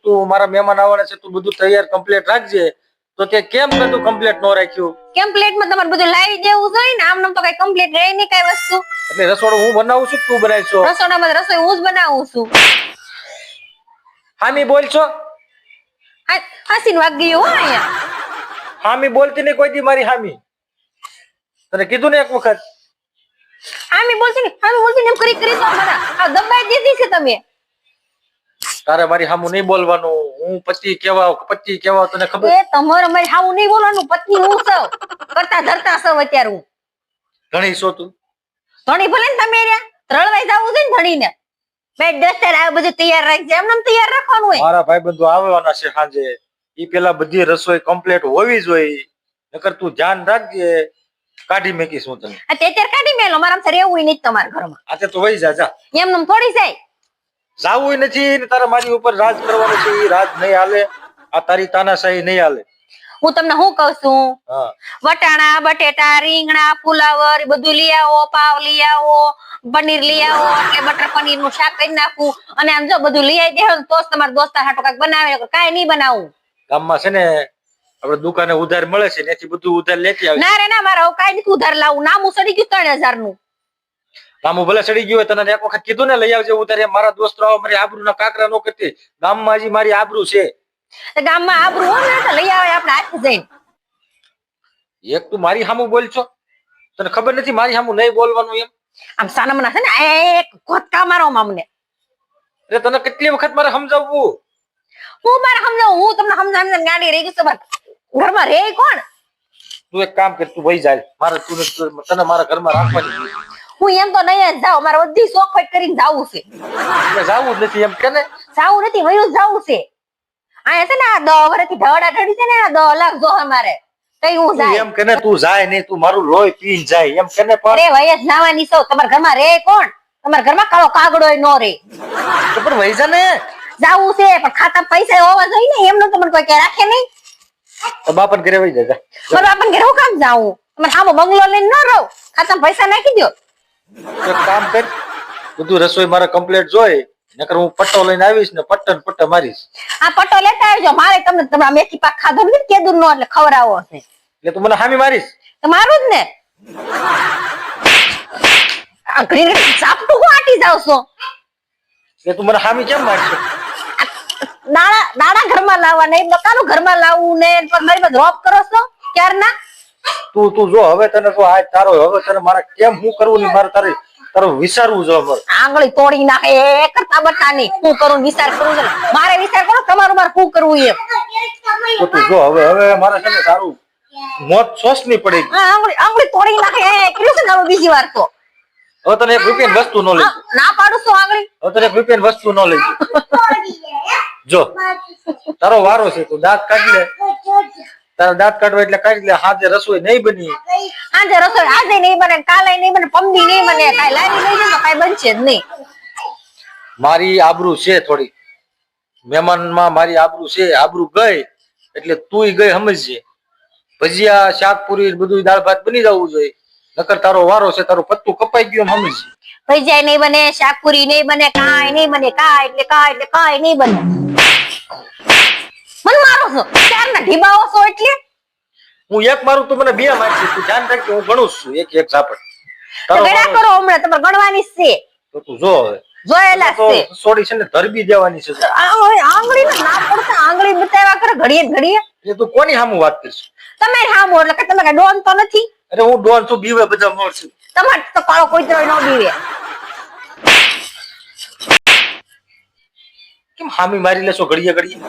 તું મારા મહેમાન આવવાના છે, તું બધું તૈયાર કમ્પ્લીટ રાખજે. તો તે કેમ કદું કમ્પ્લીટ નો રાખ્યું? કમ્પ્લીટમાં તમારે બધું લાવી દેવું જોઈએ ને, આમ તો કઈ કમ્પ્લીટ રહે નહીં કઈ વસ્તુ. એટલે રસોડું હું બનાવું છું, તું બનાવીશ છો? રસોડામાં રસોઈ હું જ બનાવું છું. હામી બોલ છો? હસીન વાગ ગયું હો અહીંયા. હામી બોલતી નહીં કોઈ દી મારી હામી. તને કીધું ને એક વખત. હામી બોલતી ને એમ કરી તો મારા આ દબાઈ દીધી છે તમે. તારે મારી હામું નહીં બોલવાનું. હું પતિ કેવા તને ખબર? એ તમારે મારી હામું નહીં બોલવાનું. પત્ની હું છું, કરતા ધરતા છું અત્યારે હું. ઘણી છો તું? ધણી ભલે ને તમે રહ્યા રળવાઈ જવું છે ને ધણીને. બેડ ડસ્ટર આ બધું તૈયાર રાખજે. એમને તૈયાર રાખવાનું હોય. મારા ભાઈબંધો આવવાના છે સાંજે. ઈ પેલા બધી રસોઈ કમ્પ્લીટ હોવી જોઈએ. નકર તું ધ્યાન રાખજે. કાઢી મેકીશ હું તને. અત્યારે કાઢી મેલો. મારા રહેવું નહીં તમારા ઘરમાં. આ તો વહી જા. એમને થોડી જાય. જાવું નથી ને તારે મારી ઉપર રાજ કરવાનું છે. ઈ રાજ નહીં હાલે. આ તારી તાનાશાહી નહીં હાલે. હું તમને શું કહું છું, હા, વટાણા બટેટા રીંગણા ફુલાવર બધું લઈ આવો, પાવ લઈ આવો, પનીર લઈ આવો, એટલે બટર પનીર નું શાક કરી નાખું. અને આમ જો બધું લઈ આવી દેવો તો જ તમારા દોસ્તાર હાટો કાંઈક બનાવે. કાંઈ નહીં બનાવું. ગામમાં છે ને આપણે દુકાને ઉધાર મળે છે, એથી બધું ઉધાર લેતી આવી. ના રે ના, મારે કાંઈ નથી ઉધાર લાવું. નામું સડી ગયું 3000 નું. નામું ભલે સડી ગયું હોય, તને એક વખત કીધું ને લઈ આવજે ઉધાર. મારા દોસ્તો મારી આબરૂ ના કાકરા નો કરતી. ગામમાં હજી મારી આબરૂ છે. ગામમાં આબરૂ હોય ને તો લઈ આવે આપણે હાથે જઈને. એક તું મારી સામું બોલ છો? તને ખબર નથી મારી સામું નહીં બોલવાનું એમ? આમ સાનામના છે ને એક કોટકા મારો અમને. એટલે તને કેટલી વખત મારે સમજાવવું? હું મારે સમજાવું? હું તમને સમજાવીને ગાડી રહી ગઈ. ઘરમાં રે કોણ? તું એક કામ કર, તું વહી જાય. મારે તને મારા ઘરમાં રાખવાની. હું એમ તો નહીં જ જાઉં. મારે બધી શોખવટ કરીને જાવું છે. જાવું જ નથી એમ કે ને? જાવું નથી, વયું જાવું છે. અહીંયા છે ને આ 10 વર્ષથી ઢળા ઢળી છે ને 10 લાખ જો અમારે. કઈ હું જાય એમ કે ને? તું જાય નહીં, તું મારું લોહી પીને જાય એમ કે ને? પણ અરે વય જ નાવાની છો. તમારા ઘરમાં રે કોણ? તમારા ઘરમાં કાળો કાગડો નો રે. તો પણ વહી જા ને. જાવું છે પણ ખાતા પૈસા હોવા જોઈએ ને. એમનું તમને કોઈ કે રાખે નહીં. તો બાપન ઘરે વહી જા. મારા બાપન ઘરે હું કામ જાવું? તમારે સામો બંગલો લઈને ન રહો. ખાતા પૈસા નાખી દો. એક કામ કર, બધું રસોઈ મારે કમ્પ્લીટ જોઈ. નકર હું પટ્ટો લઈને આવીશ ને પટ્ટો મારીશ. આ પટ્ટો લેતા આવજો. મારે તમને તમારા મેથી પાક ખાધો નથી કેદુર નો, એટલે ખવડાવો છે. એટલે તું મને હામી મારીશ? તો મારું જ ને. આ ઘડી ચાપટું હું આટી જાવ છો? એટલે તું મને હામી કેમ મારશે? દાડા ઘરમાં લાવવા નહીં, બકાનું ઘરમાં લાવવું ને પણ મારી પાસે રોપ કરો છો ક્યારના. તું જો હવે તને તો આ તારો હવે તને મારે કેમ હું કરવું નહીં, મારે તારું વિચારવું જો. આંગળી તોડી નાખે એ કરતા બતા નહીં. હું કરું વિચાર કરું છું. મારે વિચાર કરો તમારું મારે શું કરવું એમ. તો તું જો હવે મારે છે ને તારું મોત સોસની પડી. આંગળી તોડી નાખે એ કર્યું છે ને બીજી વાર તો. હવે તને 1 રૂપિયાની વસ્તુ ન લઈ. ના પાડું છું આંગળી. હવે તને 1 રૂપિયાની વસ્તુ ન લઈ. જો તારો વારો છે, તું દાંત કાઢી લે. તારા દાંત કાઢવા એટલે કાઢી લે. હાજે રસોઈ નહીં બની. આજે રસોઈ આજે નહીં બને, કાલે નહીં બને, પમદી નહીં બને. કાઈ લાવી લઈ જાય તો કાઈ બનશે જ નહીં. મારી આબરૂ છે થોડી. મહેમાનમાં મારી આબરૂ છે. આબરૂ ગઈ એટલે તુંય ગઈ સમજજે. ભજીયા શાક પૂરી બધું દાળ ભાત બની જવું જોઈએ. નકર તારો વારો છે, તારું પત્તું કપાઈ ગયું એમ સમજજે. ભજીયા નહીં બને, શાકપુરી નહીં બને, કાઈ નહીં બને. કાઈ નહીં બને. મને મારો છો ચારના ઢીબાઓ છો એટલે. હું એક મારું તો મને 2 મારશે. તું ધ્યાન રાખજે, હું ગણું છું એક ઝાપટ. તો ગણા કરો હમણાં. તમારે ગણવાની છે. તો તું જો હવે જોયેલા છે. સોડી છે ને ધરબી દેવાની છે. આંગળી ના પડતા આંગળી બતાવ્યા કરે ઘડીએ. એ તું કોની સામું વાત કરશે? તમે સામો એટલે કે તમે ડોન તો નથી. અરે હું ડોન છું, બીવે બધા મોર છું. તમારે તો કાળો કોઈ તરફ ન બીવે. કેમ હામી મારી લેશો ઘડીએ?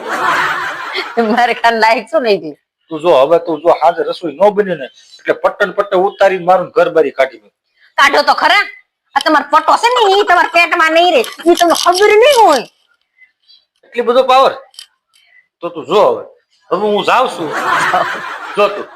મારે ખાન લાયક શું નહીં. તું જો હવે તું જો હાજર રસોઈ ન બની ને એટલે પટ્ટે ઉતારી મારું ઘર બારી કાઢી મેં. કાઢો તો ખરા. આ તમારો પટો છે ને ઈ તમારા પેટમાં નહીં રે. ઈ તમને ખબર નહીં હોય. એટલી બધો પાવર? તો તું જો હવે હું જાઉં છું. જો તું